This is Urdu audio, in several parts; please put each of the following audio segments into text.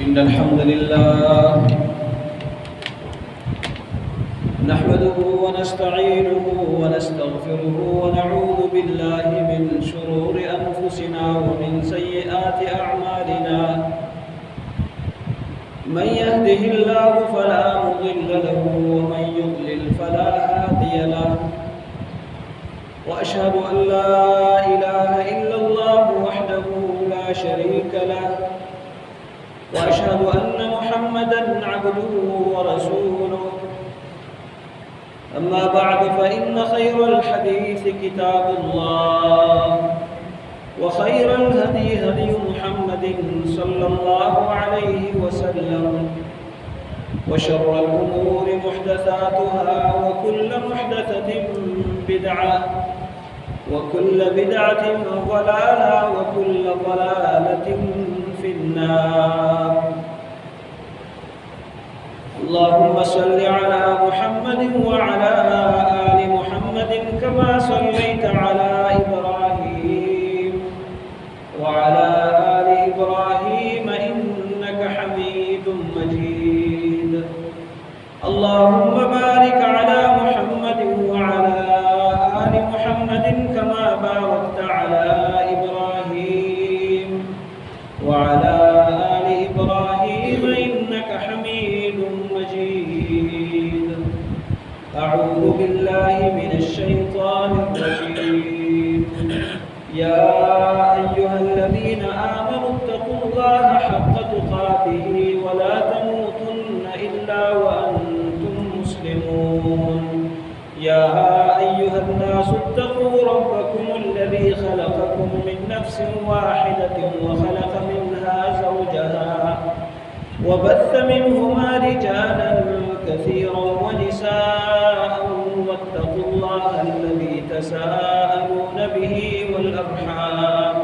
إن الحمد لله نحمده ونستعينه ونستغفره ونعوذ بالله من شرور أنفسنا ومن سيئات أعمالنا من يهده الله فلا مضل له ومن يضلل فلا هادي له وأشهد أن لا إله إلا الله وحده لا شريك له وأشهد أن محمدًا عبده ورسوله أما بعد فإن خير الحديث كتاب الله وخير الهدي هدي محمد صلى الله عليه وسلم وشر الأمور محدثاتها وكل محدثة بدعة وكل بدعة ضلالة وكل ضلالة في النار اللهم صل على محمد وعلى آل محمد كما صليت على إبراهيم وعلى آل إبراهيم إنك حميد مجيد اللهم بارك على محمد وعلى آل محمد كما باركت على إبراهيم وعلى آل إبراهيم إنك حميد مجيد أعوذ بالله من الشيطان الرجيم يا أيها الذين آمنوا اتقوا الله حق تقاته ولا تموتن إلا وأنتم مسلمون يا أيها الناس اتقوا ربكم الذي خلقكم من نفس واحدة وخلق منها زوجها وبث منهما رجالا كثيرا ونساء واتقوا الله الذي تساءلون به والأرحام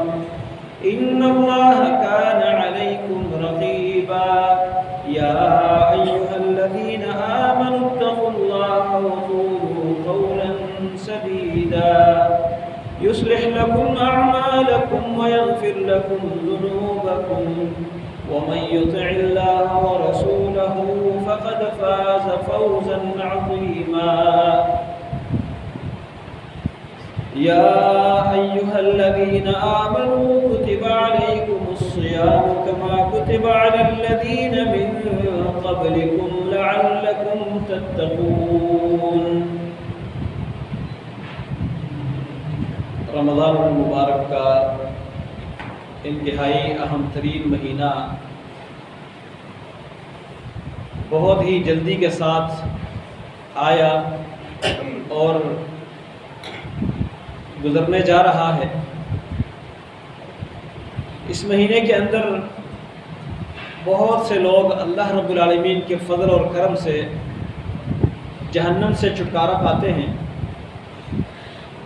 إن الله كان عليكم رقيبا يا أيها الذين آمنوا اتقوا الله وقولوا قولا سديدا يصلح لكم أعمالكم ويغفر لكم ذنوبكم ومن يطع الله ورسوله فقد فاز فوزا عظيما يا أيها الذين آمنوا كتب عليكم الصيام كما كتب على الذين من قبلكم لعلكم تتقون رمضان المبارک کا انتہائی اہم ترین مہینہ بہت ہی جلدی کے ساتھ آیا اور گزرنے جا رہا ہے۔ اس مہینے کے اندر بہت سے لوگ اللہ رب العالمین کے فضل اور کرم سے جہنم سے چھٹکارا پاتے ہیں،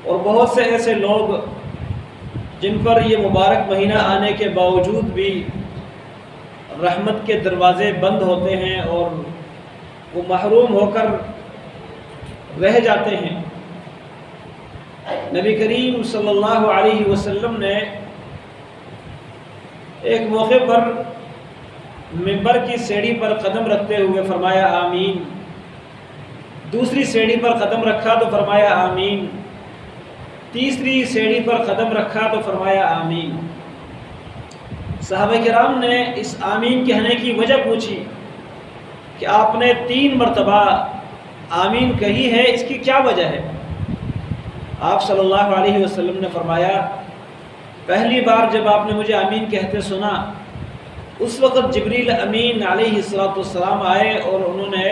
اور بہت سے ایسے لوگ جن پر یہ مبارک مہینہ آنے کے باوجود بھی رحمت کے دروازے بند ہوتے ہیں اور وہ محروم ہو کر رہ جاتے ہیں۔ نبی کریم صلی اللہ علیہ وسلم نے ایک موقع پر منبر کی سیڑھی پر قدم رکھتے ہوئے فرمایا آمین، دوسری سیڑھی پر قدم رکھا تو فرمایا آمین، تیسری سیڑھی پر قدم رکھا تو فرمایا آمین۔ صحابہ کرام نے اس آمین کہنے کی وجہ پوچھی کہ آپ نے 3 مرتبہ آمین کہی ہے، اس کی کیا وجہ ہے؟ آپ صلی اللہ علیہ وسلم نے فرمایا پہلی بار جب آپ نے مجھے آمین کہتے سنا اس وقت جبریل امین علیہ السلام آئے اور انہوں نے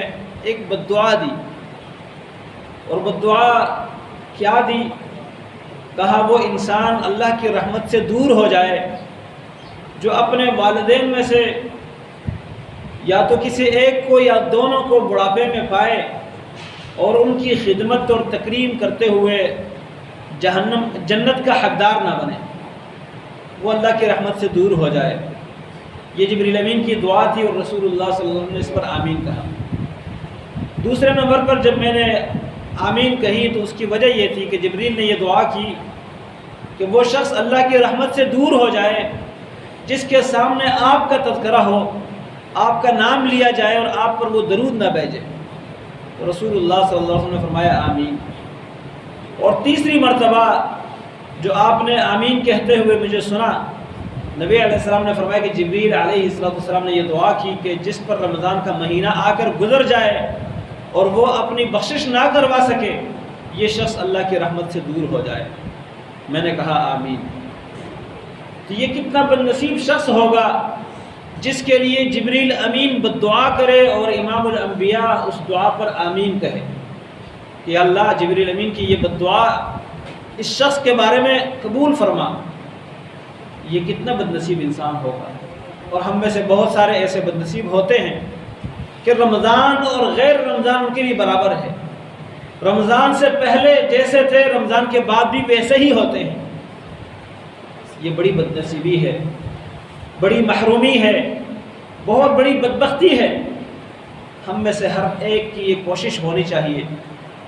ایک بددعا دی، اور بددعا کیا دی؟ کہا وہ انسان اللہ کی رحمت سے دور ہو جائے جو اپنے والدین میں سے یا تو کسی ایک کو یا دونوں کو بڑھاپے میں پائے اور ان کی خدمت اور تکریم کرتے ہوئے جنت کا حقدار نہ بنے، وہ اللہ کی رحمت سے دور ہو جائے۔ یہ جبریل امین کی دعا تھی اور رسول اللہ صلی اللہ علیہ وسلم نے اس پر آمین کہا۔ دوسرے نمبر پر جب میں نے آمین کہی تو اس کی وجہ یہ تھی کہ جبریل نے یہ دعا کی کہ وہ شخص اللہ کی رحمت سے دور ہو جائے جس کے سامنے آپ کا تذکرہ ہو آپ کا نام لیا جائے اور آپ پر وہ درود نہ بھیجے؟ تو رسول اللہ صلی اللہ علیہ وسلم نے فرمایا آمین۔ اور تیسری مرتبہ جو آپ نے آمین کہتے ہوئے مجھے سنا، نبی علیہ السلام نے فرمایا کہ جبریل علیہ السلام نے یہ دعا کی کہ جس پر رمضان کا مہینہ آ کر گزر جائے اور وہ اپنی بخشش نہ کروا سکے، یہ شخص اللہ کی رحمت سے دور ہو جائے۔ میں نے کہا آمین۔ تو یہ کتنا بد نصیب شخص ہوگا جس کے لیے جبریل امین بد دعا کرے اور امام الانبیاء اس دعا پر آمین کہے کہ اللہ جبریل امین کی یہ بد دعا اس شخص کے بارے میں قبول فرما۔ یہ کتنا بد نصیب انسان ہوگا۔ اور ہم میں سے بہت سارے ایسے بد نصیب ہوتے ہیں کہ رمضان اور غیر رمضان ان کے لیے برابر ہے۔ رمضان سے پہلے جیسے تھے رمضان کے بعد بھی ویسے ہی ہوتے ہیں۔ یہ بڑی بد نصیبی ہے، بڑی محرومی ہے، بہت بڑی بدبختی ہے۔ ہم میں سے ہر ایک کی یہ کوشش ہونی چاہیے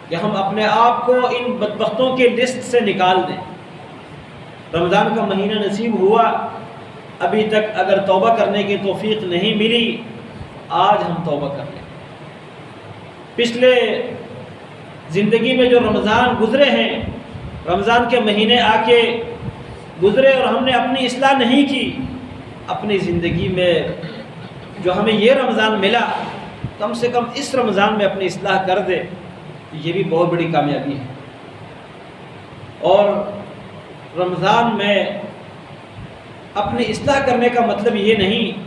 کہ ہم اپنے آپ کو ان بدبختوں کے لسٹ سے نکال دیں۔ رمضان کا مہینہ نصیب ہوا، ابھی تک اگر توبہ کرنے کی توفیق نہیں ملی، آج ہم توبہ کر لیں۔ پچھلے زندگی میں جو رمضان گزرے ہیں، رمضان کے مہینے آ کے گزرے اور ہم نے اپنی اصلاح نہیں کی، اپنی زندگی میں جو ہمیں یہ رمضان ملا کم سے کم اس رمضان میں اپنی اصلاح کر دے، یہ بھی بہت بڑی کامیابی ہے۔ اور رمضان میں اپنی اصلاح کرنے کا مطلب یہ نہیں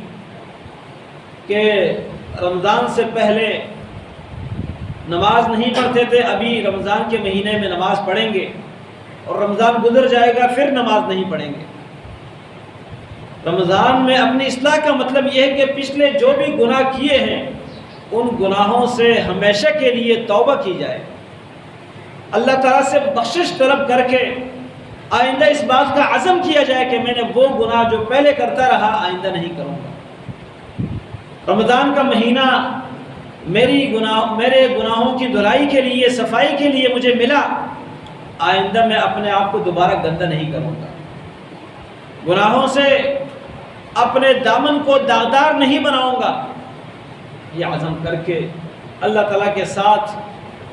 کہ رمضان سے پہلے نماز نہیں پڑھتے تھے، ابھی رمضان کے مہینے میں نماز پڑھیں گے، اور رمضان گزر جائے گا پھر نماز نہیں پڑھیں گے۔ رمضان میں اپنی اصلاح کا مطلب یہ ہے کہ پچھلے جو بھی گناہ کیے ہیں ان گناہوں سے ہمیشہ کے لیے توبہ کی جائے، اللہ تعالیٰ سے بخشش طلب کر کے آئندہ اس بات کا عزم کیا جائے کہ میں نے وہ گناہ جو پہلے کرتا رہا آئندہ نہیں کروں گا۔ رمضان کا مہینہ میرے گناہوں کی دھلائی کے لیے، صفائی کے لیے مجھے ملا، آئندہ میں اپنے آپ کو دوبارہ گندہ نہیں کروں گا، گناہوں سے اپنے دامن کو داغدار نہیں بناؤں گا۔ یہ عزم کر کے اللہ تعالیٰ کے ساتھ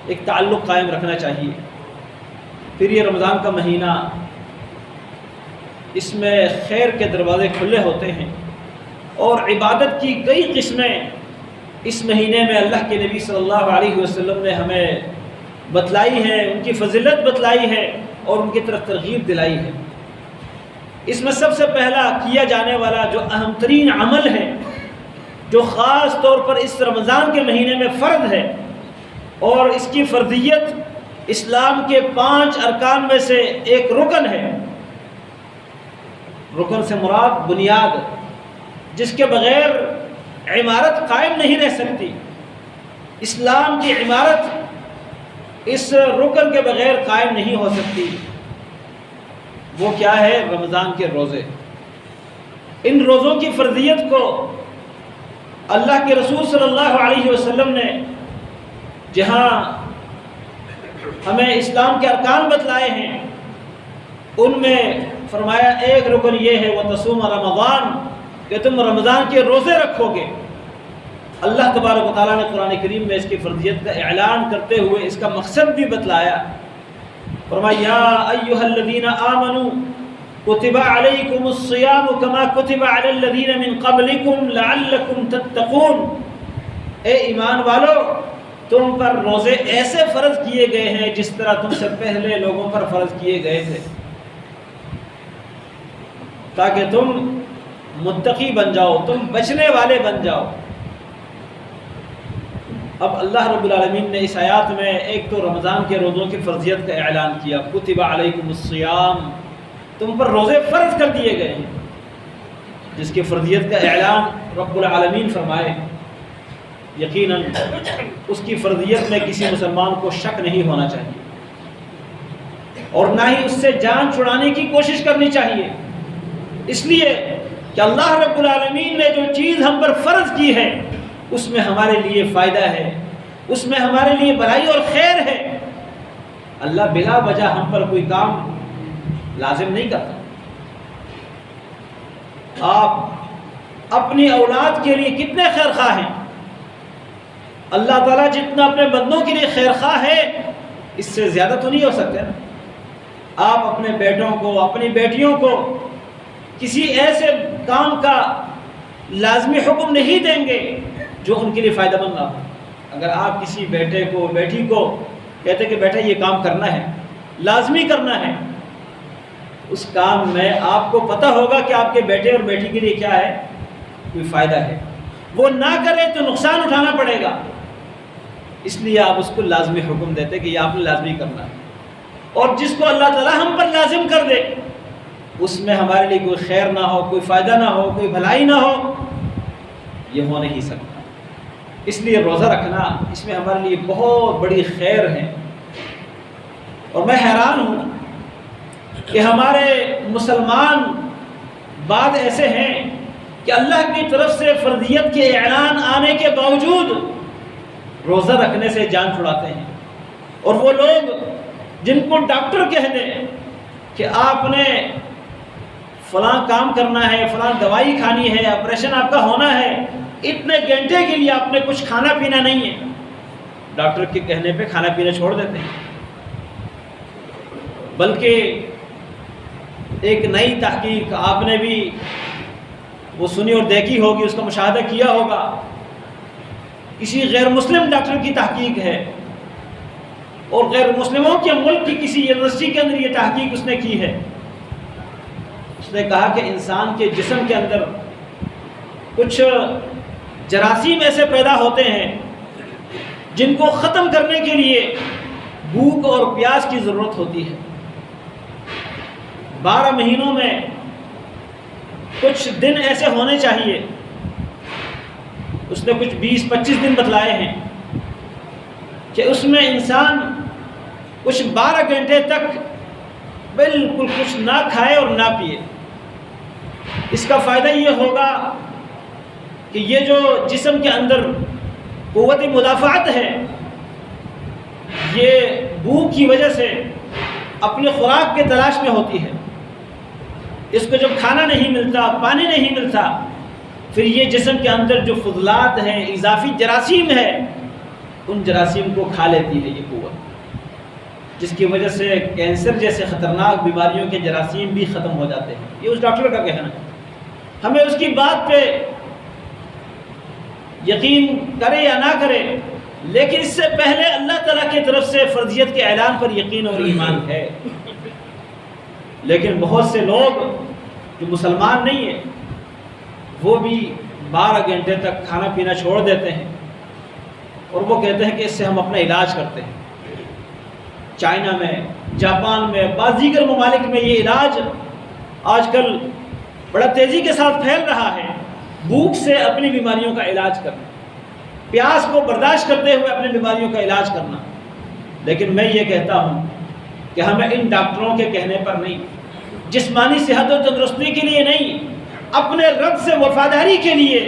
ایک تعلق قائم رکھنا چاہیے۔ پھر یہ رمضان کا مہینہ، اس میں خیر کے دروازے کھلے ہوتے ہیں اور عبادت کی کئی قسمیں اس مہینے میں اللہ کے نبی صلی اللہ علیہ وسلم نے ہمیں بتلائی ہے، ان کی فضیلت بتلائی ہے اور ان کی طرف ترغیب دلائی ہے۔ اس میں سب سے پہلا کیا جانے والا جو اہم ترین عمل ہے، جو خاص طور پر اس رمضان کے مہینے میں فرض ہے اور اس کی فرضیت اسلام کے 5 ارکان میں سے ایک رکن ہے۔ رکن سے مراد بنیاد، جس کے بغیر عمارت قائم نہیں رہ سکتی۔ اسلام کی عمارت اس رکن کے بغیر قائم نہیں ہو سکتی۔ وہ کیا ہے؟ رمضان کے روزے۔ ان روزوں کی فرضیت کو اللہ کے رسول صلی اللہ علیہ وسلم نے جہاں ہمیں اسلام کے ارکان بتلائے ہیں، ان میں فرمایا ایک رکن یہ ہے وَتَصُومَ رمضان، کہ تم رمضان کے روزے رکھو گے۔ اللہ تبارک و تعالیٰ نے قرآن کریم میں اس کی فرضیت کا اعلان کرتے ہوئے اس کا مقصد بھی بتلایا۔ فرمایا یا ایھا الذین آمنوا کتب علیکم الصیام کما کتب علی الذین من قبلکم لعلکم تتقون، اے ایمان والو تم پر روزے ایسے فرض کیے گئے ہیں جس طرح تم سے پہلے لوگوں پر فرض کیے گئے تھے، تاکہ تم متقی بن جاؤ، تم بچنے والے بن جاؤ۔ اب اللہ رب العالمین نے اس آیات میں ایک تو رمضان کے روزوں کی فرضیت کا اعلان کیا، کتب علیکم الصیام، تم پر روزے فرض کر دیے گئے ہیں، جس کی فرضیت کا اعلان رب العالمین فرمائے، یقیناً اس کی فرضیت میں کسی مسلمان کو شک نہیں ہونا چاہیے اور نہ ہی اس سے جان چھڑانے کی کوشش کرنی چاہیے، اس لیے کہ اللہ رب العالمین نے جو چیز ہم پر فرض کی ہے اس میں ہمارے لیے فائدہ ہے، اس میں ہمارے لیے بھلائی اور خیر ہے۔ اللہ بلا وجہ ہم پر کوئی کام لازم نہیں کرتا۔ آپ اپنی اولاد کے لیے کتنے خیر خواہ ہیں. اللہ تعالیٰ جتنا اپنے بندوں کے لیے خیر خواہ ہے اس سے زیادہ تو نہیں ہو سکتے نا. آپ اپنے بیٹوں کو اپنی بیٹیوں کو کسی ایسے کام کا لازمی حکم نہیں دیں گے جو ان کے لیے فائدہ مند نہ ہو. اگر آپ کسی بیٹے کو بیٹی کو کہتے کہ بیٹا یہ کام کرنا ہے، لازمی کرنا ہے، اس کام میں آپ کو پتہ ہوگا کہ آپ کے بیٹے اور بیٹی کے لیے کیا ہے، کوئی فائدہ ہے، وہ نہ کرے تو نقصان اٹھانا پڑے گا، اس لیے آپ اس کو لازمی حکم دیتے کہ یہ آپ نے لازمی کرنا ہے. اور جس کو اللہ تعالیٰ ہم پر لازم کر دے اس میں ہمارے لیے کوئی خیر نہ ہو، کوئی فائدہ نہ ہو، کوئی بھلائی نہ ہو، یہ ہو نہیں سکتا. اس لیے روزہ رکھنا اس میں ہمارے لیے بہت بڑی خیر ہے. اور میں حیران ہوں کہ ہمارے مسلمان بعض ایسے ہیں کہ اللہ کی طرف سے فرضیت کے اعلان آنے کے باوجود روزہ رکھنے سے جان چھڑاتے ہیں. اور وہ لوگ جن کو ڈاکٹر کہہ دیں کہ آپ نے فلاں کام کرنا ہے، فلاں دوائی کھانی ہے، آپریشن آپ کا ہونا ہے، اتنے گھنٹے کے لیے آپ نے کچھ کھانا پینا نہیں ہے، ڈاکٹر کے کہنے پہ کھانا پینا چھوڑ دیتے ہیں. بلکہ ایک نئی تحقیق آپ نے بھی وہ سنی اور دیکھی ہوگی، اس کا مشاہدہ کیا ہوگا. کسی غیر مسلم ڈاکٹر کی تحقیق ہے اور غیر مسلموں کے ملک کی کسی یونیورسٹی کے اندر یہ تحقیق اس نے کی ہے. اس نے کہا کہ انسان کے جسم کے اندر کچھ جراثیم ایسے پیدا ہوتے ہیں جن کو ختم کرنے کے لیے بھوک اور پیاس کی ضرورت ہوتی ہے. 12 مہینوں میں کچھ دن ایسے ہونے چاہیے، اس نے کچھ 20-25 دن بتلائے ہیں کہ اس میں انسان کچھ 12 گھنٹے تک بالکل کچھ نہ کھائے اور نہ پیے. اس کا فائدہ یہ ہوگا کہ یہ جو جسم کے اندر قوت مدافعت ہے یہ بھوک کی وجہ سے اپنی خوراک کے تلاش میں ہوتی ہے. اس کو جب کھانا نہیں ملتا، پانی نہیں ملتا، پھر یہ جسم کے اندر جو فضلات ہیں، اضافی جراثیم ہے، ان جراثیم کو کھا لیتی ہے یہ قوت، جس کی وجہ سے کینسر جیسے خطرناک بیماریوں کے جراثیم بھی ختم ہو جاتے ہیں. یہ اس ڈاکٹر کا کہنا ہے. ہمیں اس کی بات پہ یقین کرے یا نہ کرے، لیکن اس سے پہلے اللہ تعالیٰ کی طرف سے فرضیت کے اعلان پر یقین اور ایمان ہے. لیکن بہت سے لوگ جو مسلمان نہیں ہیں وہ بھی 12 گھنٹے تک کھانا پینا چھوڑ دیتے ہیں اور وہ کہتے ہیں کہ اس سے ہم اپنا علاج کرتے ہیں. چائنا میں، جاپان میں، بعض دیگر ممالک میں یہ علاج آج کل بڑا تیزی کے ساتھ پھیل رہا ہے. بھوک سے اپنی بیماریوں کا علاج کرنا، پیاس کو برداشت کرتے ہوئے اپنی بیماریوں کا علاج کرنا. لیکن میں یہ کہتا ہوں کہ ہمیں ان ڈاکٹروں کے کہنے پر نہیں، جسمانی صحت و تندرستی کے لیے نہیں، اپنے رب سے وفاداری کے لیے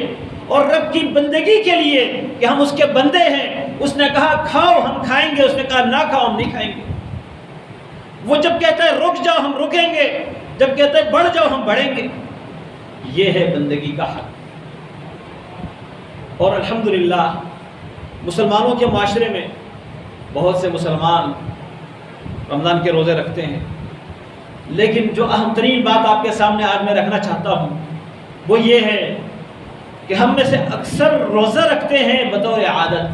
اور رب کی بندگی کے لیے کہ ہم اس کے بندے ہیں. اس نے کہا کھاؤ ہم کھائیں گے، اس نے کہا نہ کھاؤ ہم نہیں کھائیں گے. وہ جب کہتا ہے رک جاؤ ہم رکیں گے، جب کہتا ہے بڑھ جاؤ ہم بڑھیں گے. یہ ہے بندگی کا حق. اور الحمدللہ مسلمانوں کے معاشرے میں بہت سے مسلمان رمضان کے روزے رکھتے ہیں، لیکن جو اہم ترین بات آپ کے سامنے آج میں رکھنا چاہتا ہوں وہ یہ ہے کہ ہم میں سے اکثر روزہ رکھتے ہیں بطور عادت.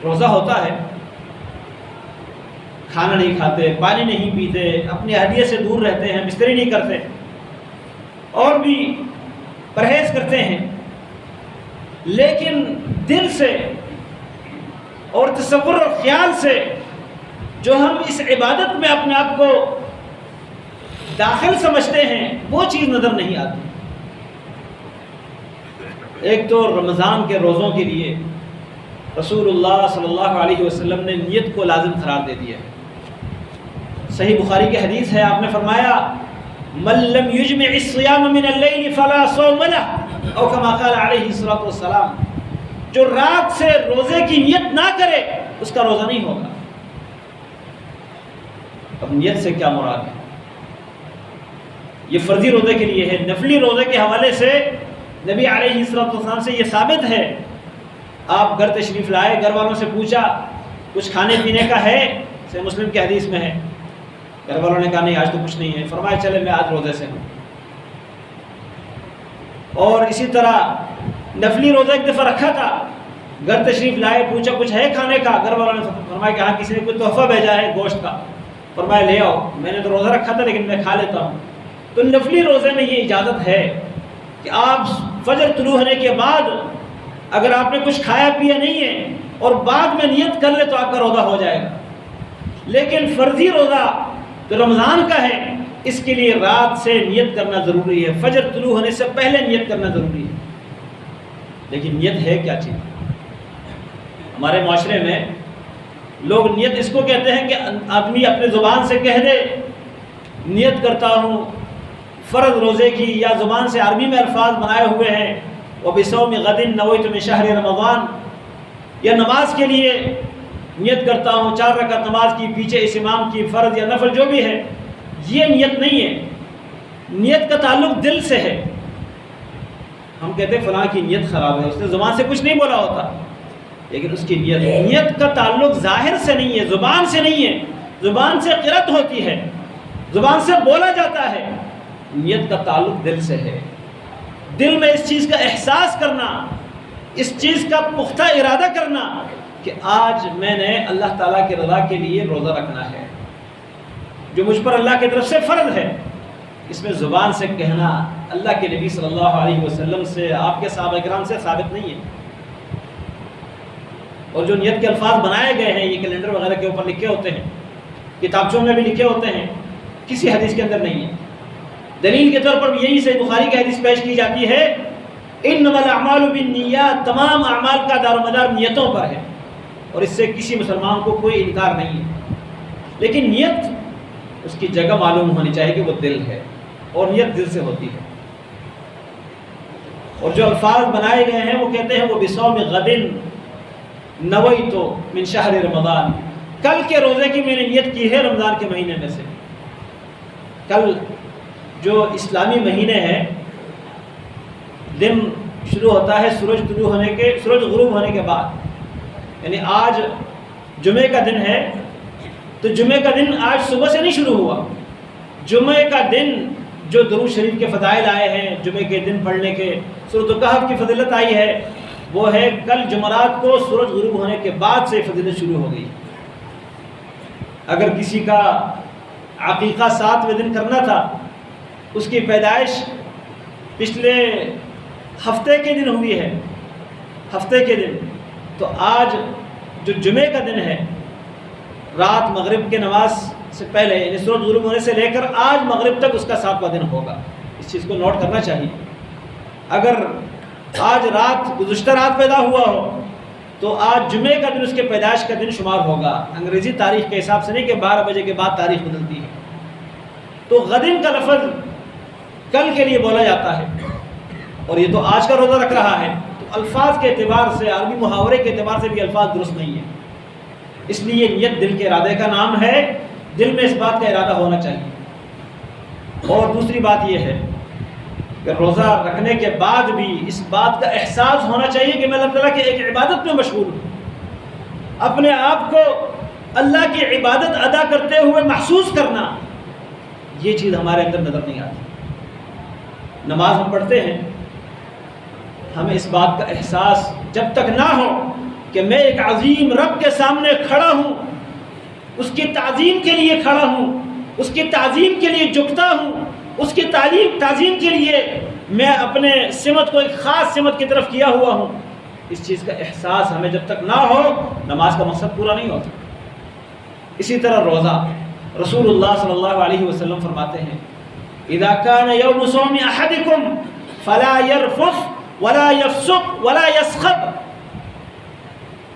روزہ ہوتا ہے، کھانا نہیں کھاتے، پانی نہیں پیتے، اپنی اہلیہ سے دور رہتے ہیں، بستری نہیں کرتے، اور بھی پرہیز کرتے ہیں، لیکن دل سے اور تصور اور خیال سے جو ہم اس عبادت میں اپنے آپ کو داخل سمجھتے ہیں وہ چیز نظر نہیں آتی. ایک تو رمضان کے روزوں کے لیے رسول اللہ صلی اللہ علیہ وسلم نے نیت کو لازم قرار دے دیا ہے. صحیح بخاری کی حدیث ہے، آپ نے فرمایا من لم یجمع الصیام من اللیل فلا صوم له، او کما قال علیہ الصلوۃ والسلام. جو رات سے روزے کی نیت نہ کرے اس کا روزہ نہیں ہوگا. اب نیت سے کیا مراد ہے؟ یہ فرضی روزے کے لیے ہے۔ نفلی روزے کے حوالے سے نبی علیہ السلام سے یہ ثابت ہے، آپ گھر تشریف لائے، گھر والوں سے پوچھا کچھ کھانے پینے کا ہے، صحیح مسلم کی حدیث میں ہے، گھر والوں نے کہا نہیں آج تو کچھ نہیں ہے، فرمایا چلے میں آج روزے سے ہوں۔ اور اسی طرح نفلی روزہ ایک دفعہ رکھا تھا، گھر تشریف لائے، پوچھا کچھ ہے کھانے کا، گھر والوں نے فرمایا کہ ہاں کسی نے کوئی تحفہ بھیجا ہے گوشت کا، فرمایا لے آؤ، میں نے تو روزہ رکھا تھا لیکن میں کھا لیتا ہوں۔ تو نفلی روزے میں یہ اجازت ہے کہ آپ فجر طلوع ہونے کے بعد اگر آپ نے کچھ کھایا پیا نہیں ہے اور بعد میں نیت کر لے تو آپ کا روزہ ہو جائے گا، لیکن فرضی روزہ جو رمضان کا ہے اس کے لیے رات سے نیت کرنا ضروری ہے، فجر طلوع ہونے سے پہلے نیت کرنا ضروری ہے۔ لیکن نیت ہے کیا چیز؟ ہمارے معاشرے میں لوگ نیت اس کو کہتے ہیں کہ آدمی اپنے زبان سے کہہ دے نیت کرتا ہوں فرض روزے کی، یا زبان سے عربی میں الفاظ بنائے ہوئے ہیں وَبِصَوْمِ غَدٍ نَوَيْتُ مِنْ شَهْرِ رمضان، یا نماز کے لیے نیت کرتا ہوں 4 رکعت نماز کی پیچھے اس امام کی، فرض یا نفل جو بھی ہے، یہ نیت نہیں ہے۔ نیت کا تعلق دل سے ہے۔ ہم کہتے ہیں فلاں کی نیت خراب ہے، اس نے زبان سے کچھ نہیں بولا ہوتا، لیکن اس کی نیت کا تعلق ظاہر سے نہیں ہے، زبان سے نہیں ہے، زبان سے قرأت ہوتی ہے، زبان سے بولا جاتا ہے، نیت کا تعلق دل سے ہے۔ دل میں اس چیز کا احساس کرنا، اس چیز کا پختہ ارادہ کرنا کہ آج میں نے اللہ تعالیٰ کی رضا کے لیے روزہ رکھنا ہے، جو مجھ پر اللہ کی طرف سے فرض ہے۔ اس میں زبان سے کہنا اللہ کے نبی صلی اللہ علیہ وسلم سے، آپ کے صحابہ کرام سے ثابت نہیں ہے۔ اور جو نیت کے الفاظ بنائے گئے ہیں یہ کیلنڈر وغیرہ کے اوپر لکھے ہوتے ہیں، کتابچوں میں بھی لکھے ہوتے ہیں، کسی حدیث کے اندر نہیں ہے۔ دلیل کے طور پر یہی صحیح بخاری کی حدیث پیش کی جاتی ہے انما الاعمال بالنیات، تمام اعمال کا دار و مدار نیتوں پر ہے، اور اس سے کسی مسلمان کو کوئی انکار نہیں ہے۔ لیکن نیت اس کی جگہ معلوم ہونی چاہیے کہ وہ دل ہے، اور نیت دل سے ہوتی ہے۔ اور جو الفاظ بنائے گئے ہیں وہ کہتے ہیں وہ بصوم غد نویت من شہر رمضان، کل کے روزے کی میں نے نیت کی ہے رمضان کے مہینے میں سے۔ کل جو اسلامی مہینے ہیں، دن شروع ہوتا ہے سورج غروب ہونے کے بعد، یعنی آج جمعے کا دن ہے تو جمعے کا دن آج صبح سے نہیں شروع ہوا۔ جمعے کا دن جو درود شریف کے فضائل آئے ہیں، جمعے کے دن پڑھنے کے، سورۃ الکہف کی فضیلت آئی ہے، وہ ہے کل جمعرات کو سورج غروب ہونے کے بعد سے فضیلت شروع ہو گئی۔ اگر کسی کا عقیقہ 7ویں دن کرنا تھا، اس کی پیدائش پچھلے ہفتے کے دن ہوئی ہے، ہفتے کے دن، تو آج جو جمعے کا دن ہے، رات مغرب کے نماز سے پہلے یعنی سورج غروب ہونے سے لے کر آج مغرب تک اس کا 7واں دن ہوگا۔ اس چیز کو نوٹ کرنا چاہیے۔ اگر آج رات گزشتہ رات پیدا ہوا ہو تو آج جمعے کا دن اس کے پیدائش کا دن شمار ہوگا، انگریزی تاریخ کے حساب سے نہیں کہ 12 بجے کے بعد تاریخ بدلتی ہے۔ تو غدن کا لفظ کل کے لیے بولا جاتا ہے، اور یہ تو آج کا روزہ رکھ رہا ہے، تو الفاظ کے اعتبار سے، عربی محاورے کے اعتبار سے بھی الفاظ درست نہیں ہیں۔ اس لیے نیت دل کے ارادے کا نام ہے، دل میں اس بات کا ارادہ ہونا چاہیے۔ اور دوسری بات یہ ہے کہ روزہ رکھنے کے بعد بھی اس بات کا احساس ہونا چاہیے کہ میں اللہ تعالیٰ کی ایک عبادت میں مشغول ہوں۔ اپنے آپ کو اللہ کی عبادت ادا کرتے ہوئے محسوس کرنا، یہ چیز ہمارے اندر نظر نہیں آتی۔ نماز ہم پڑھتے ہیں، ہمیں اس بات کا احساس جب تک نہ ہو کہ میں ایک عظیم رب کے سامنے کھڑا ہوں، اس کی تعظیم کے لیے کھڑا ہوں، اس کی تعظیم کے لیے جھکتا ہوں، اس کی تعظیم کے لیے میں اپنے سمت کو ایک خاص سمت کی طرف کیا ہوا ہوں، اس چیز کا احساس ہمیں جب تک نہ ہو نماز کا مقصد پورا نہیں ہوتا۔ اسی طرح روزہ، رسول اللہ صلی اللہ علیہ وسلم فرماتے ہیں اذا كان يوم صوم احدكم فلا يرفث ولا يفسق ولا يسخب،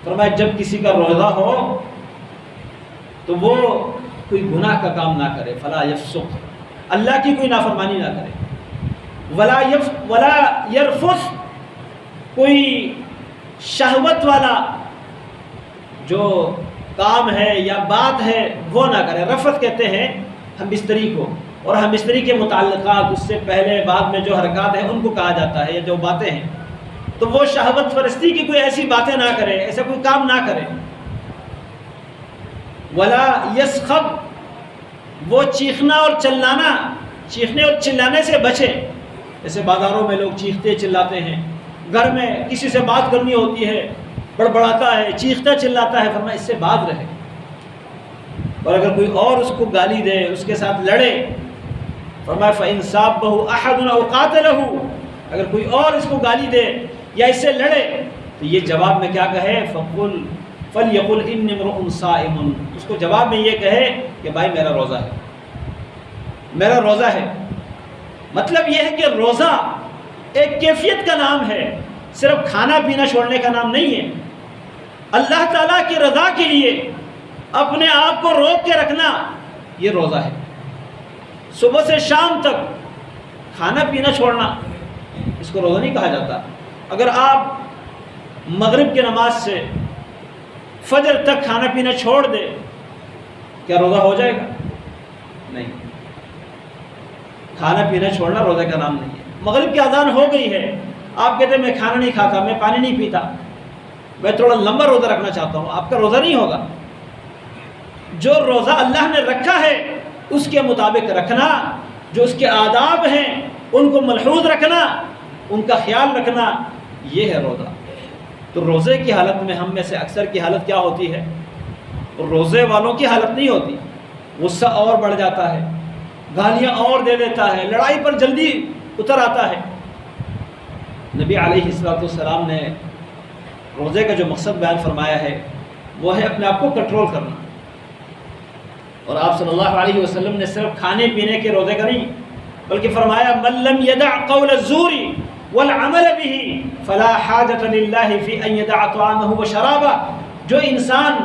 فرمایا جب کسی کا روزہ ہو تو وہ کوئی گناہ کا کام نہ کرے، فلا یفسق، اللہ کی کوئی نافرمانی نہ کرے، ولا یرفث، کوئی شہوت والا جو کام ہے یا بات ہے وہ نہ کرے۔ رفث کہتے ہیں ہم بستری کو، اور ہم مستری کے متعلقات، اس سے پہلے بعد میں جو حرکات ہیں ان کو کہا جاتا ہے، یا جو باتیں ہیں، تو وہ شہوت پرستی کی کوئی ایسی باتیں نہ کرے، ایسا کوئی کام نہ کرے۔ ولا یسخب، وہ چیخنا اور چلانا، چیخنے اور چلانے سے بچے۔ جیسے بازاروں میں لوگ چیختے چلاتے ہیں، گھر میں کسی سے بات کرنی ہوتی ہے، بڑبڑاتا ہے، چیختا چلاتا ہے، فرمایا اس سے باز رہے۔ اور اگر کوئی اور اس کو گالی دے، اس کے ساتھ لڑے، فرمایا فَإِن سَابَّهُ أَحَدٌ أَوْ قَاتَلَهُ، اگر کوئی اور اس کو گالی دے یا اس سے لڑے تو یہ جواب میں کیا کہے، فَلْيَقُلْ إِنِّي امْرُؤٌ صَائِمٌ، اس کو جواب میں یہ کہے کہ بھائی میرا روزہ ہے، میرا روزہ ہے۔ مطلب یہ ہے کہ روزہ ایک کیفیت کا نام ہے، صرف کھانا پینا چھوڑنے کا نام نہیں ہے۔ اللہ تعالیٰ کی رضا کے لیے اپنے آپ کو روک کے رکھنا، یہ روزہ ہے۔ صبح سے شام تک کھانا پینا چھوڑنا، اس کو روزہ نہیں کہا جاتا۔ اگر آپ مغرب کی نماز سے فجر تک کھانا پینا چھوڑ دے، کیا روزہ ہو جائے گا؟ نہیں، کھانا پینا چھوڑنا روزہ کا نام نہیں ہے۔ مغرب کی اذان ہو گئی ہے، آپ کہتے ہیں میں کھانا نہیں کھاتا، میں پانی نہیں پیتا، میں تھوڑا لمبا روزہ رکھنا چاہتا ہوں، آپ کا روزہ نہیں ہوگا۔ جو روزہ اللہ نے رکھا ہے اس کے مطابق رکھنا، جو اس کے آداب ہیں ان کو ملحوظ رکھنا، ان کا خیال رکھنا، یہ ہے روزہ۔ تو روزے کی حالت میں ہم میں سے اکثر کی حالت کیا ہوتی ہے؟ روزے والوں کی حالت نہیں ہوتی، غصہ اور بڑھ جاتا ہے، گالیاں اور دے دیتا ہے، لڑائی پر جلدی اتر آتا ہے۔ نبی علیہ السلام نے روزے کا جو مقصد بیان فرمایا ہے وہ ہے اپنے آپ کو کنٹرول کرنا۔ اور آپ صلی اللہ علیہ وسلم نے صرف کھانے پینے کے روزے کا نہیں بلکہ فرمایا من لم يدع قول الزور والعمل به فلا حاجة لله في ان يدع طعامه وشرابه، جو انسان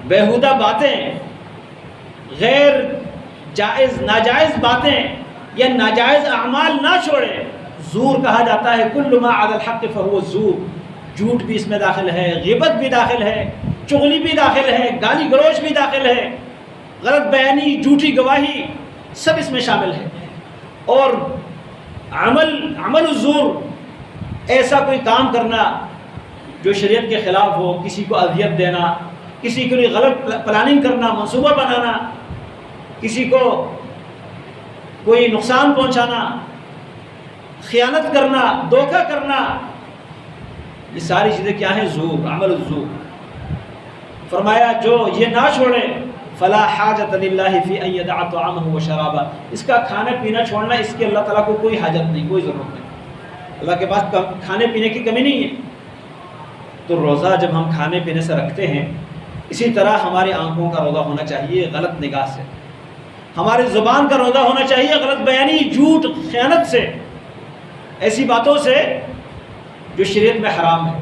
بیہودہ باتیں، غیر جائز ناجائز باتیں یا ناجائز اعمال نہ چھوڑے، زور کہا جاتا ہے کل ما علی الحق فهو الزور، جھوٹ بھی اس میں داخل ہے، غیبت بھی داخل ہے، چغلی بھی داخل ہے، گالی گلوچ بھی داخل ہے، غلط بیانی، جھوٹی گواہی، سب اس میں شامل ہے۔ اور عمل الزور، ایسا کوئی کام کرنا جو شریعت کے خلاف ہو، کسی کو اذیت دینا، کسی کے لیے غلط پلاننگ کرنا، منصوبہ بنانا، کسی کو کوئی نقصان پہنچانا، خیانت کرنا، دھوکہ کرنا، یہ ساری چیزیں کیا ہیں؟ زور، عمل الزور۔ فرمایا جو یہ نہ چھوڑے فلا حاجت للہ فی ان یدع طعامہ وشرابہ، اس کا کھانا پینا چھوڑنا اس کے اللہ تعالیٰ کو کوئی حاجت نہیں، کوئی ضرورت نہیں، اللہ کے پاس کھانے پینے کی کمی نہیں ہے۔ تو روزہ جب ہم کھانے پینے سے رکھتے ہیں، اسی طرح ہماری آنکھوں کا روزہ ہونا چاہیے غلط نگاہ سے، ہماری زبان کا روزہ ہونا چاہیے غلط بیانی، جھوٹ، خیانت سے، ایسی باتوں سے جو شریعت میں حرام ہے۔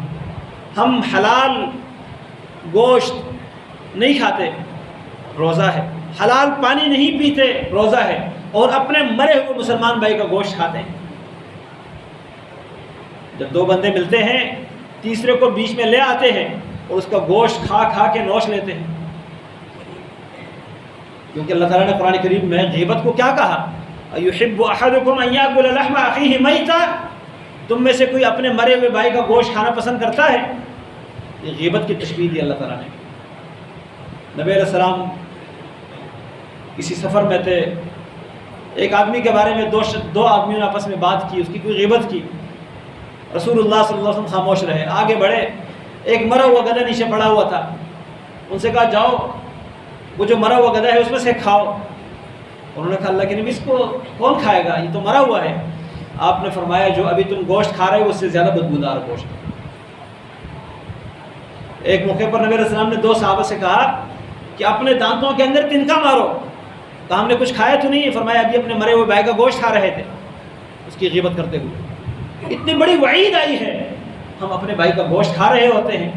ہم حلال گوشت نہیں کھاتے، روزہ ہے، حلال پانی نہیں پیتے، روزہ ہے، اور اپنے مرے ہوئے مسلمان بھائی کا گوشت کھاتے ہیں۔ جب دو بندے ملتے ہیں، تیسرے کو بیچ میں لے آتے ہیں اور اس کا گوشت کھا کھا کے نوش لیتے ہیں، کیونکہ اللہ تعالیٰ نے قرآن کریم میں غیبت کو کیا کہا؟ اَيُحِبُّ أَحَدُكُمْ أَن يَأْكُلَ لَحْمَ أَخِيهِ مَيْتًا، تم میں سے کوئی اپنے مرے ہوئے بھائی کا گوشت کھانا پسند کرتا ہے؟ یہ غیبت کی تشبیہ دی اللہ تعالیٰ نے۔ نبی علیہ السلام کسی سفر میں تھے، ایک آدمی کے بارے میں دو آدمیوں نے آپس میں بات کی، اس کی کوئی غیبت کی، رسول اللہ صلی اللہ علیہ وسلم خاموش رہے، آگے بڑھے، ایک مرا ہوا گدھا نیچے پڑا ہوا تھا، ان سے کہا جاؤ وہ جو مرا ہوا گدھا ہے اس میں سے کھاؤ۔ انہوں نے کہا اللہ کے نبی اس کو کون کھائے گا، یہ تو مرا ہوا ہے۔ آپ نے فرمایا جو ابھی تم گوشت کھا رہے ہو اس سے زیادہ بدبودار گوشت۔ ایک موقع پر نبی علیہ السلام نے دو صحابہ سے کہا کہ اپنے دانتوں کے اندر تنکا مارو، کہا ہم نے کچھ کھایا تو نہیں ہے؟ فرمایا ابھی اپنے مرے ہوئے بھائی کا گوشت کھا رہے تھے، اس کی غیبت کرتے ہوئے۔ اتنی بڑی وعید آئی ہے، ہم اپنے بھائی کا گوشت کھا رہے ہوتے ہیں،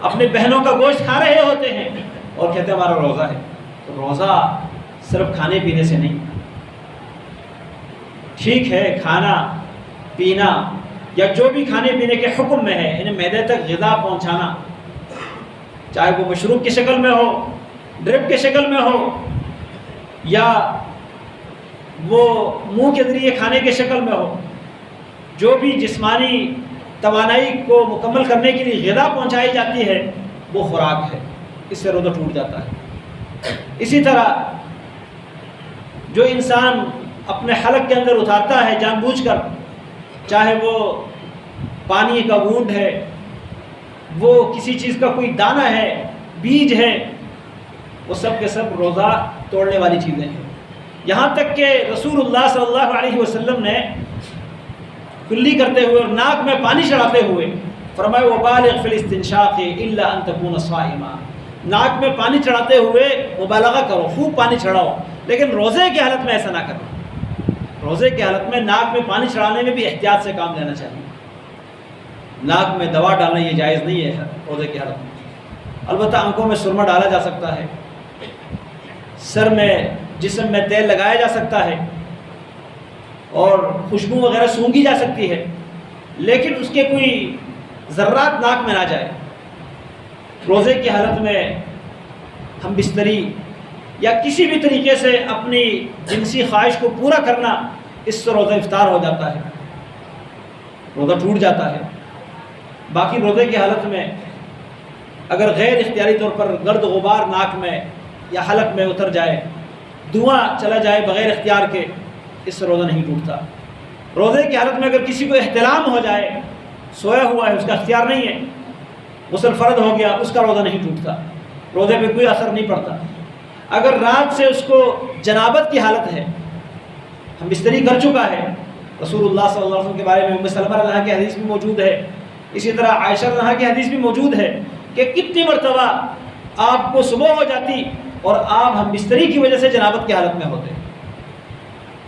اپنے بہنوں کا گوشت کھا رہے ہوتے ہیں اور کہتے ہیں ہمارا روزہ ہے۔ تو روزہ صرف کھانے پینے سے نہیں، ٹھیک ہے کھانا پینا یا جو بھی کھانے پینے کے حکم میں ہے، انہیں معدے تک غذا پہنچانا، چاہے وہ مشروب کی شکل میں ہو، ڈرپ کی شکل میں ہو، یا وہ منہ کے ذریعے کھانے کے شکل میں ہو، جو بھی جسمانی توانائی کو مکمل کرنے کے لیے غذا پہنچائی جاتی ہے وہ خوراک ہے، اس سے روزہ ٹوٹ جاتا ہے۔ اسی طرح جو انسان اپنے حلق کے اندر اتارتا ہے جان بوجھ کر، چاہے وہ پانی کا بوند ہے، وہ کسی چیز کا کوئی دانہ ہے، بیج ہے، وہ سب کے سب روزہ توڑنے والی چیزیں ہیں۔ یہاں تک کہ رسول اللہ صلی اللہ علیہ وسلم نے کلی کرتے ہوئے اور ناک میں پانی چڑھاتے ہوئے فرمایا وبالغ فی الاستنشاق الا ان تکون صائما، ناک میں پانی چڑھاتے ہوئے مبالغہ کرو، خوب پانی چڑھاؤ، لیکن روزے کی حالت میں ایسا نہ کرو۔ روزے کی حالت میں ناک میں پانی چڑھانے میں بھی احتیاط سے کام لینا چاہیے۔ ناک میں دوا ڈالنا یہ جائز نہیں ہے روزے کی حالت میں۔ البتہ آنکھوں میں سرما ڈالا جا سکتا ہے، سر میں جسم میں تیل لگایا جا سکتا ہے، اور خوشبو وغیرہ سونگھی جا سکتی ہے، لیکن اس کے کوئی ذرات ناک میں نہ جائے۔ روزے کی حالت میں ہم بستری یا کسی بھی طریقے سے اپنی جنسی خواہش کو پورا کرنا، اس سے روزہ افطار ہو جاتا ہے، روزہ ٹوٹ جاتا ہے۔ باقی روزے کی حالت میں اگر غیر اختیاری طور پر گرد غبار ناک میں یا حلق میں اتر جائے، دھواں چلا جائے بغیر اختیار کے، اس سے روزہ نہیں ٹوٹتا۔ روزے کی حالت میں اگر کسی کو احتلام ہو جائے، سویا ہوا ہے، اس کا اختیار نہیں ہے، غسل فرض ہو گیا، اس کا روزہ نہیں ٹوٹتا، روزے پہ کوئی اثر نہیں پڑتا۔ اگر رات سے اس کو جنابت کی حالت ہے، ہم بستری کر چکا ہے، رسول اللہ صلی اللہ علیہ وسلم کے بارے میں ام سلمہ رضی اللہ عنہا کی حدیث بھی موجود ہے، اسی طرح عائشہ رضی اللہ عنہا کی حدیث بھی موجود ہے کہ کتنی مرتبہ آپ کو صبح ہو جاتی اور آپ ہم بستری کی وجہ سے جنابت کی حالت میں ہوتے۔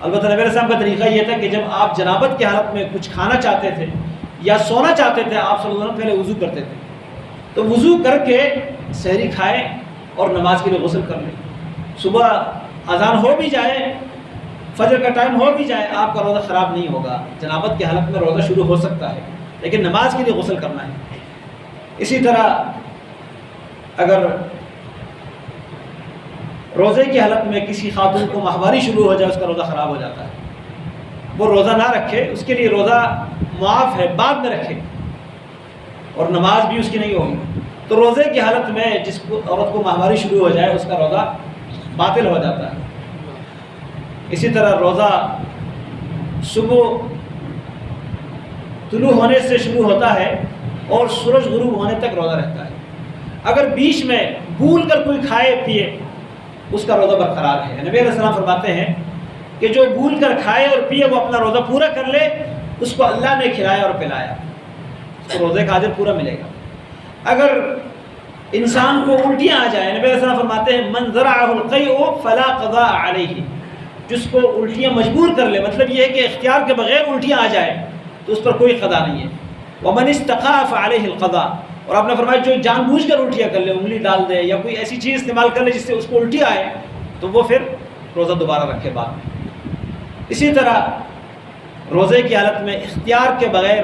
البتہ نبی علیہ السلام کا طریقہ یہ تھا کہ جب آپ جنابت کی حالت میں کچھ کھانا چاہتے تھے یا سونا چاہتے تھے، آپ صلی اللہ علیہ وسلم پہلے وضو کرتے تھے، تو وضو کر کے سحری کھائیں اور نماز کے لیے غسل کر لیں۔ صبح اذان ہو بھی جائے، فجر کا ٹائم ہو بھی جائے، آپ کا روزہ خراب نہیں ہوگا۔ جنابت کی حالت میں روزہ شروع ہو سکتا ہے، لیکن نماز کے لیے غسل کرنا ہے۔ اسی طرح اگر روزے کی حالت میں کسی خاتون کو ماہواری شروع ہو جائے، اس کا روزہ خراب ہو جاتا ہے، وہ روزہ نہ رکھے، اس کے لیے روزہ معاف ہے، بعد میں رکھے، اور نماز بھی اس کی نہیں ہوگی۔ تو روزے کی حالت میں جس کو عورت کو ماہواری شروع ہو جائے، اس کا روزہ باطل ہو جاتا ہے۔ اسی طرح روزہ صبح طلوع ہونے سے شروع ہوتا ہے اور سورج غروب ہونے تک روزہ رہتا ہے۔ اگر بیچ میں بھول کر کوئی کھائے پیے، اس کا روزہ برقرار ہے۔ نبی علیہ السلام فرماتے ہیں کہ جو بھول کر کھائے اور پیے وہ اپنا روزہ پورا کر لے، اس کو اللہ نے کھلایا اور پلایا، اس کو روزے کا اجر پورا ملے گا۔ اگر انسان کو الٹیاں آ جائے، نبی علیہ السلام فرماتے ہیں من ذرعہ القیء فلا قضاء علیہ، جس کو الٹیاں مجبور کر لے، مطلب یہ ہے کہ اختیار کے بغیر الٹیاں آ جائے تو اس پر کوئی قضا نہیں ہے۔ ومن استقاء فعلیہ القضاء، اور آپ نے فرمایا جو جان بوجھ کر الٹیاں کر لے، انگلی ڈال دے یا کوئی ایسی چیز استعمال کر لے جس سے اس کو الٹی آئے، تو وہ پھر روزہ دوبارہ رکھے بعد میں۔ اسی طرح روزے کی حالت میں اختیار کے بغیر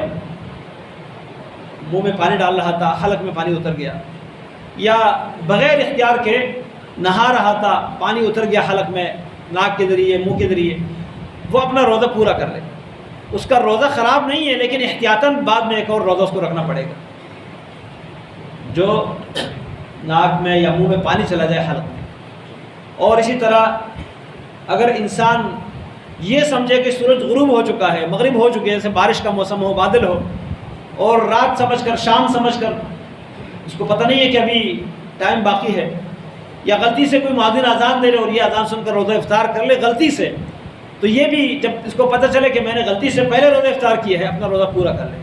منہ میں پانی ڈال رہا تھا، حلق میں پانی اتر گیا، یا بغیر اختیار کے نہا رہا تھا، پانی اتر گیا حلق میں، ناک کے ذریعے، منہ کے ذریعے، وہ اپنا روزہ پورا کر لے۔ اس کا روزہ خراب نہیں ہے، لیکن احتیاطاً بعد میں ایک اور روزہ اس کو رکھنا پڑے گا۔ جو ناک میں یا منہ میں پانی چلا جائے حلق میں۔ اور اسی طرح اگر انسان یہ سمجھے کہ سورج غروب ہو چکا ہے، مغرب ہو چکی ہے، جیسے بارش کا موسم ہو، بادل ہو، اور رات سمجھ کر، شام سمجھ کر، اس کو پتہ نہیں ہے کہ ابھی ٹائم باقی ہے، یا غلطی سے کوئی مؤذن اذان دے رہے اور یہ اذان سن کر روزہ افطار کر لے غلطی سے، تو یہ بھی جب اس کو پتہ چلے کہ میں نے غلطی سے پہلے روزہ افطار کیا ہے، اپنا روزہ پورا کر لے۔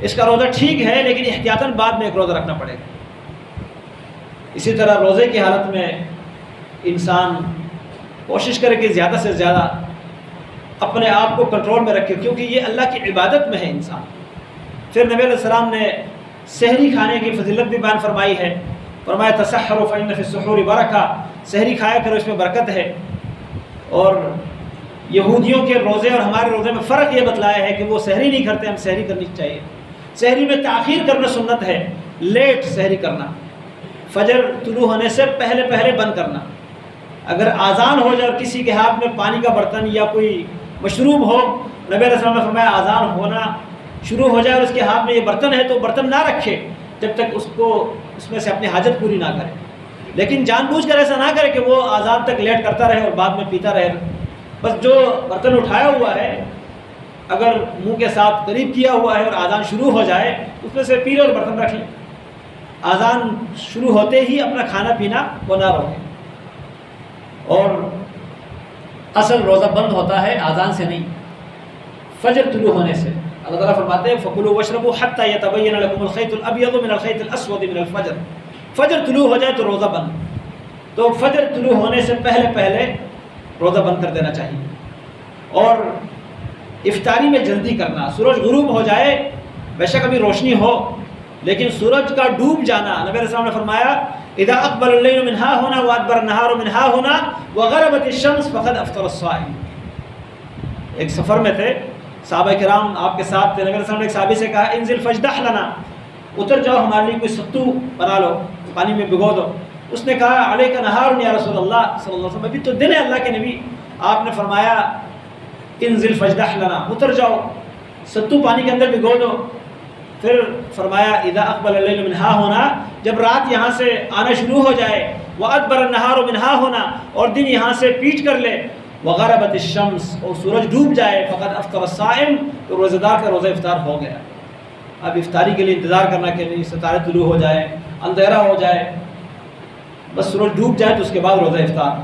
اس کا روزہ ٹھیک ہے، لیکن احتیاطاً بعد میں ایک روزہ رکھنا پڑے گا۔ اسی طرح روزے کی حالت میں انسان کوشش کرے کہ زیادہ سے زیادہ اپنے آپ کو کنٹرول میں رکھے، کیونکہ یہ اللہ کی عبادت میں ہے انسان۔ پھر نبی علیہ السلام نے سحری کھانے کی فضیلت بھی بیان فرمائی ہے، فرمایا تسحروا فإن فی السحور برکہ، سحری کھایا کرو، اس میں برکت ہے۔ اور یہودیوں کے روزے اور ہمارے روزے میں فرق یہ بتلایا ہے کہ وہ سحری نہیں کرتے، ہم سحری کرنی چاہیے۔ سحری میں تاخیر کرنا سنت ہے، لیٹ سحری کرنا، فجر طلوع ہونے سے پہلے پہلے بند کرنا، اگر آزان ہو جائے اور کسی کے ہاتھ میں پانی کا برتن یا کوئی مشروب ہو، نبی علیہ السلام نے فرمایا آزان ہونا شروع ہو جائے اور اس کے ہاتھ میں یہ برتن ہے تو برتن نہ رکھے جب تک اس میں سے اپنی حاجت پوری نہ کرے، لیکن جان بوجھ کر ایسا نہ کرے کہ وہ آزان تک لیٹ کرتا رہے اور بعد میں پیتا رہے۔ بس جو برتن اٹھایا ہوا ہے اگر منہ کے ساتھ قریب کیا ہوا ہے اور آزان شروع ہو جائے اس میں سے پی لے اور برتن رکھ لیں، آزان شروع ہوتے ہی اپنا کھانا پینا وہ نہ روکے۔ اور اصل روزہ بند ہوتا ہے آزان سے نہیں، فجر طلوع ہونے سے۔ اللہ تعالیٰ فرماتے ہیں فَكُلُوا وَاشْرَبُوا حَتَّى يَتَبَيَّنَ لَكُمُ الْخَيْطُ الْأَبْيَضُ مِنَ الْخَيْطِ الْأَسْوَدِ مِنَ الْفَجْرِ۔ فجر طلوع ہو جائے تو روزہ بند، تو فجر طلوع ہونے سے پہلے روزہ بند کر دینا چاہیے۔ اور افطاری میں جلدی کرنا، سورج غروب ہو جائے بے شک ابھی روشنی ہو لیکن سورج کا ڈوب جانا، نبی علیہ السلام نے فرمایا اذا اقبل الليل من ها هنا وادبر النهار من ها هنا وغربت الشمس فقد افطر الصائم۔ ایک سفر میں تھے صحابہ کرام آپ کے ساتھ تھے، نبی علیہ السلام نے ایک صحابی سے کہا انزل فجدح لنا، اتر جاؤ ہمارے لیے کوئی ستو بنا لو، پانی میں بھگو دو۔ اس نے کہا علیک نہار یا رسول اللہ صلی اللہ علیہ وسلم، ابھی تو دن ہے اللہ کے نبی، آپ نے فرمایا انزل فجدح لنا، اتر جاؤ ستو پانی کے اندر بھگو دو۔ پھر فرمایا اذا اقبل اللیل من ها هنا، جب رات یہاں سے آنا شروع ہو جائے، وادبر النهار من ها هنا، اور دن یہاں سے پیچھ کر لے، وغربت الشمس، اور سورج ڈوب جائے، فقد افطر الصائم، تو روزہ دار کا روزہ افطار ہو گیا۔ اب افطاری کے لیے انتظار کرنا کہ نہیں ستارے طلوع ہو جائے، اندھیرا ہو جائے، بس سورج ڈوب جائے تو اس کے بعد روزہ افطار۔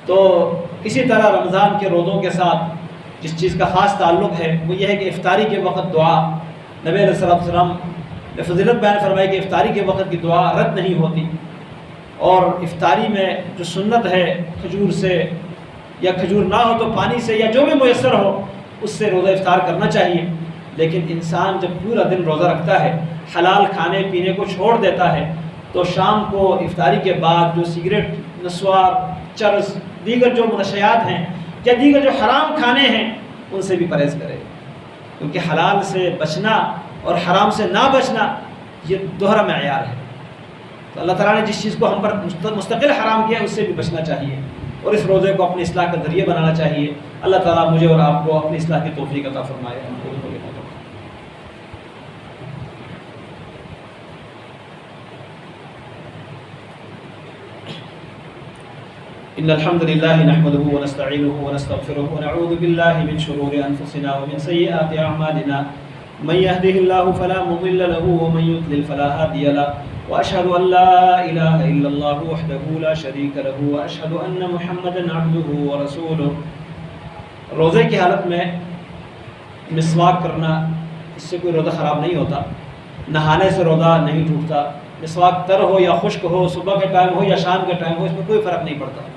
تو اسی طرح رمضان کے روزوں کے ساتھ جس چیز کا خاص تعلق ہے وہ یہ ہے کہ افطاری کے وقت دعا، نبی علیہ السلام نے فضیلت بیان فرمائی کہ افطاری کے وقت کی دعا رد نہیں ہوتی، اور افطاری میں جو سنت ہے کھجور سے یا کھجور نہ ہو تو پانی سے یا جو بھی میسر ہو اس سے روزہ افطار کرنا چاہیے۔ لیکن انسان جب پورا دن روزہ رکھتا ہے، حلال کھانے پینے کو چھوڑ دیتا ہے، تو شام کو افطاری کے بعد جو سگریٹ، نسوار، چرس، دیگر جو منشیات ہیں یا دیگر جو حرام کھانے ہیں ان سے بھی پرہیز کرے، کیونکہ حلال سے بچنا اور حرام سے نہ بچنا یہ دوہرا معیار ہے۔ تو اللہ تعالیٰ نے جس چیز کو ہم پر مستقل حرام کیا اس سے بھی بچنا چاہیے اور اس روزے کو اپنی اصلاح کا ذریعہ بنانا چاہیے۔ اللہ تعالیٰ مجھے اور آپ کو اپنی اصلاح کی توفیق عطا فرمائے۔ ان الحمد لله نحمده ونستعينه ونستغفره ونعوذ بالله من شرور انفسنا ومن سيئات اعمالنا، من يهده الله فلا مضل له ومن يضلل فلا هادي له، واشهد ان لا اله الا الله وحده لا شريك له واشهد ان محمدا عبده ورسوله۔ روزے کی حالت میں مسواک کرنا، اس سے کوئی روزہ خراب نہیں ہوتا، نہانے سے روزہ نہیں ٹوٹتا، مسواک تر ہو یا خشک ہو، صبح کے ٹائم ہو یا شام کے ٹائم ہو، اس میں کوئی فرق نہیں پڑتا۔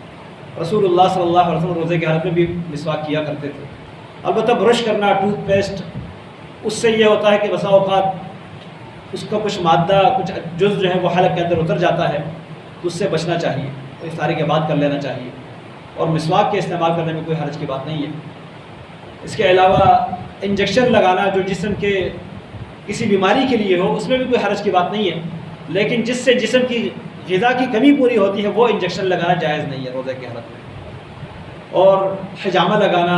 رسول اللہ صلی اللہ علیہ وسلم روزے کی حالت میں بھی مسواک کیا کرتے تھے۔ البتہ برش کرنا، ٹوتھ پیسٹ، اس سے یہ ہوتا ہے کہ بسا اوقات اس کا کچھ مادہ، کچھ جز جو ہے وہ حلق کے اندر اتر جاتا ہے، تو اس سے بچنا چاہیے، افطاری کے بعد کر لینا چاہیے، اور مسواک کے استعمال کرنے میں کوئی حرج کی بات نہیں ہے۔ اس کے علاوہ انجیکشن لگانا جو جسم کے کسی بیماری کے لیے ہو اس میں بھی کوئی حرج کی بات نہیں ہے، لیکن جس سے جسم کی غذا کی کمی پوری ہوتی ہے وہ انجیکشن لگانا جائز نہیں ہے روزے کی حالت میں۔ اور حجامہ لگانا،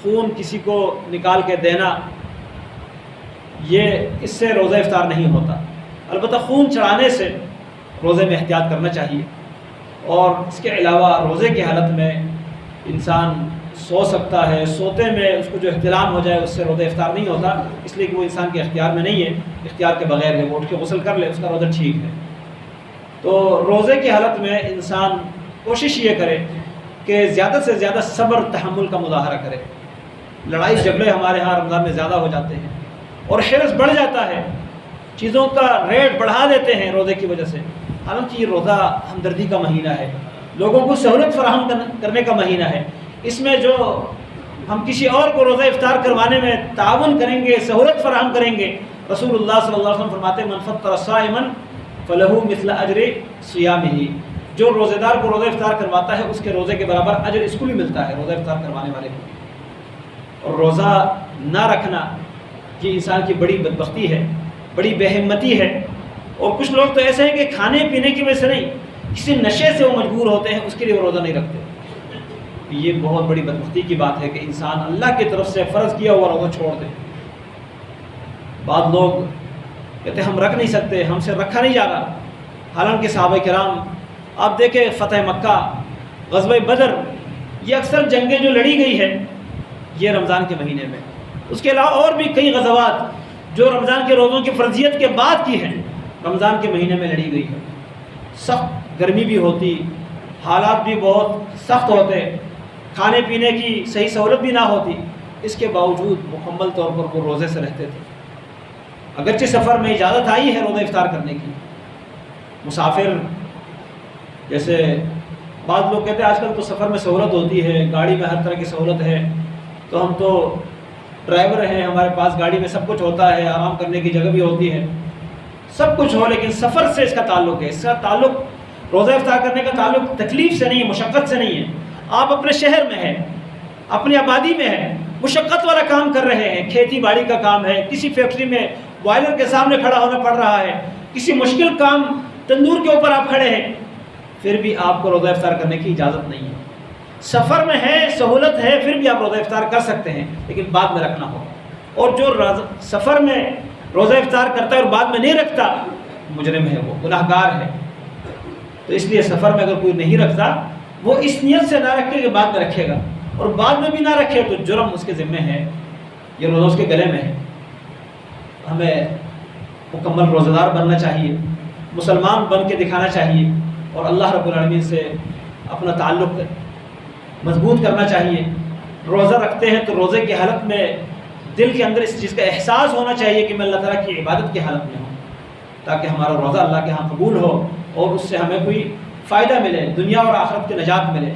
خون کسی کو نکال کے دینا، یہ اس سے روزہ افطار نہیں ہوتا۔ البتہ خون چڑھانے سے روزے میں احتیاط کرنا چاہیے۔ اور اس کے علاوہ روزے کی حالت میں انسان سو سکتا ہے، سوتے میں اس کو جو احتلام ہو جائے اس سے روزہ افطار نہیں ہوتا، اس لیے کہ وہ انسان کے اختیار میں نہیں ہے، اختیار کے بغیر ہے، وہ اٹھ کے غسل کر لے اس کا روزہ ٹھیک ہے۔ تو روزے کی حالت میں انسان کوشش یہ کرے کہ زیادہ سے زیادہ صبر تحمل کا مظاہرہ کرے۔ لڑائی جھگڑے ہمارے ہاں رمضان میں زیادہ ہو جاتے ہیں اور حرص بڑھ جاتا ہے، چیزوں کا ریٹ بڑھا دیتے ہیں روزے کی وجہ سے، حالانکہ یہ روزہ ہمدردی کا مہینہ ہے، لوگوں کو سہولت فراہم کرنے کا مہینہ ہے۔ اس میں جو ہم کسی اور کو روزہ افطار کروانے میں تعاون کریں گے، سہولت فراہم کریں گے، رسول اللہ صلی اللہ علیہ وسلم فرماتے ہیں من فطر صائما فلہ مثل اجر صیامہ، جو روزے دار کو روزہ افطار کرواتا ہے اس کے روزے کے برابر اجر اس کو بھی ملتا ہے، روزہ افطار کروانے والے کو۔ اور روزہ نہ رکھنا یہ انسان کی بڑی بدبختی ہے، بڑی بے ہمتی ہے۔ اور کچھ لوگ تو ایسے ہیں کہ کھانے پینے کی وجہ سے نہیں، کسی نشے سے وہ مجبور ہوتے ہیں، اس کے لیے وہ روزہ نہیں رکھتے۔ یہ بہت بڑی بدبختی کی بات ہے کہ انسان اللہ کی طرف سے فرض کیا ہوا روزہ چھوڑ دے۔ بعض لوگ کہتے ہیں ہم رکھ نہیں سکتے، ہم سے رکھا نہیں جا رہا، حالانکہ صحابہ کرام آپ دیکھیں فتح مکہ، غزوہ بدر، یہ اکثر جنگیں جو لڑی گئی ہے یہ رمضان کے مہینے میں، اس کے علاوہ اور بھی کئی غزوات جو رمضان کے روزوں کی فرضیت کے بعد کی ہیں رمضان کے مہینے میں لڑی گئی ہے۔ سخت گرمی بھی ہوتی، حالات بھی بہت سخت ہوتے، کھانے پینے کی صحیح سہولت بھی نہ ہوتی، اس کے باوجود مکمل طور پر وہ روزے سے رہتے تھے۔ اگرچہ سفر میں اجازت آئی ہے روزہ افطار کرنے کی، مسافر جیسے بعض لوگ کہتے ہیں آج کل تو سفر میں سہولت ہوتی ہے، گاڑی میں ہر طرح کی سہولت ہے، تو ہم تو ڈرائیور ہیں، ہمارے پاس گاڑی میں سب کچھ ہوتا ہے، آرام کرنے کی جگہ بھی ہوتی ہے، سب کچھ ہو، لیکن سفر سے اس کا تعلق ہے۔ اس کا تعلق روزہ افطار کرنے کا تعلق تکلیف سے نہیں ہے، مشقت سے نہیں ہے۔ آپ اپنے شہر میں ہیں، اپنی آبادی میں ہیں، مشقت والا کام کر رہے ہیں، کھیتی باڑی کا کام ہے، کسی فیکٹری میں بوائلر کے سامنے کھڑا ہونا پڑ رہا ہے، کسی مشکل کام تندور کے اوپر آپ کھڑے ہیں، پھر بھی آپ کو روزہ افطار کرنے کی اجازت نہیں ہے۔ سفر میں ہے، سہولت ہے، پھر بھی آپ روزہ افطار کر سکتے ہیں، لیکن بعد میں رکھنا ہوگا۔ اور جو سفر میں روزہ افطار کرتا ہے اور بعد میں نہیں رکھتا، مجرم ہے، وہ گناہ گار ہے۔ تو اس لیے سفر میں اگر کوئی نہیں رکھتا، وہ اس نیت سے نہ رکھے کہ بعد میں رکھے گا، اور بعد میں بھی نہ رکھے تو جرم اس کے ذمہ ہے، یہ روزہ اس کے گلے میں ہے۔ ہمیں مکمل روزہ دار بننا چاہیے، مسلمان بن کے دکھانا چاہیے، اور اللہ رب العالمین سے اپنا تعلق مضبوط کرنا چاہیے۔ روزہ رکھتے ہیں تو روزے کی حالت میں دل کے اندر اس چیز کا احساس ہونا چاہیے کہ میں اللہ تعالیٰ کی عبادت کی حالت میں ہوں، تاکہ ہمارا روزہ اللہ کے ہاں قبول ہو اور اس سے ہمیں کوئی فائدہ ملے، دنیا اور آخرت کی نجات ملے۔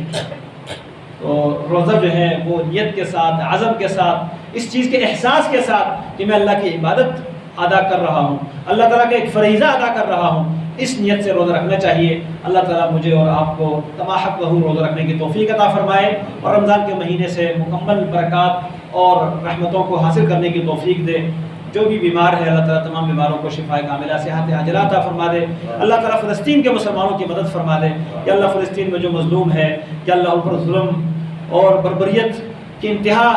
تو روزہ جو ہے وہ نیت کے ساتھ، عزم کے ساتھ، اس چیز کے احساس کے ساتھ کہ میں اللہ کی عبادت ادا کر رہا ہوں، اللہ تعالیٰ کا ایک فریضہ ادا کر رہا ہوں، اس نیت سے روزہ رکھنا چاہیے۔ اللہ تعالیٰ مجھے اور آپ کو تمام روزہ رکھنے کی توفیق عطا فرمائے، اور رمضان کے مہینے سے مکمل برکات اور رحمتوں کو حاصل کرنے کی توفیق دے۔ جو بھی بیمار ہے اللہ تعالیٰ تمام بیماروں کو شفاء کاملہ صحت عاجلہ عطا فرما دے۔ اللہ تعالیٰ فلسطین کے مسلمانوں کی مدد فرما دے۔ یا اللہ فلسطین میں جو مظلوم ہے، یا اللہ ان پر ظلم اور بربریت کی انتہا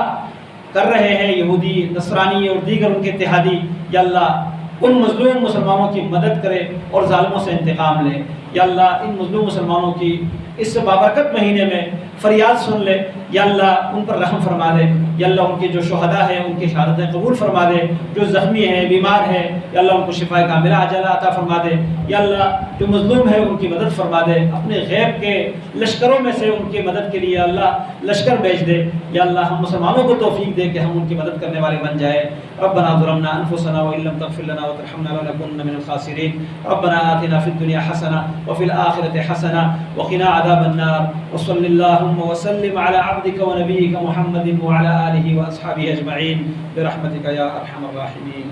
کر رہے ہیں یہودی، نصرانی اور دیگر ان کے اتحادی، یا اللہ ان مظلوم مسلمانوں کی مدد کرے اور ظالموں سے انتقام لے۔ یا اللہ ان مظلوم مسلمانوں کی اس بابرکت مہینے میں فریاد سن لے، یا اللہ ان پر رحم فرما دے۔ یا اللہ ان کے جو شہداء ہیں ان کی شہادتیں قبول فرما دے، جو زخمی ہیں، بیمار ہیں، یا اللہ ان کو شفاء کاملہ عاجلہ عطا فرما دے۔ یا اللہ جو مظلوم ہے ان کی مدد فرما دے، اپنے غیب کے لشکروں میں سے ان کی مدد کے لیے اللہ لشکر بھیج دے۔ یا اللہ ہم مسلمانوں کو توفیق دے کہ ہم ان کی مدد کرنے والے بن جائے۔ ربنا ظلمنا انفسنا وان لم تغفر لنا وترحمنا لنكونن من الخاسرين ربنا آتنا في الدنيا حسنة وفي الآخرة حسنة وقنا عذاب النار وصل اللهم وسلم على عبدك ونبيك محمد وعلى آله وأصحابه أجمعين برحمتك يا أرحم الراحمين.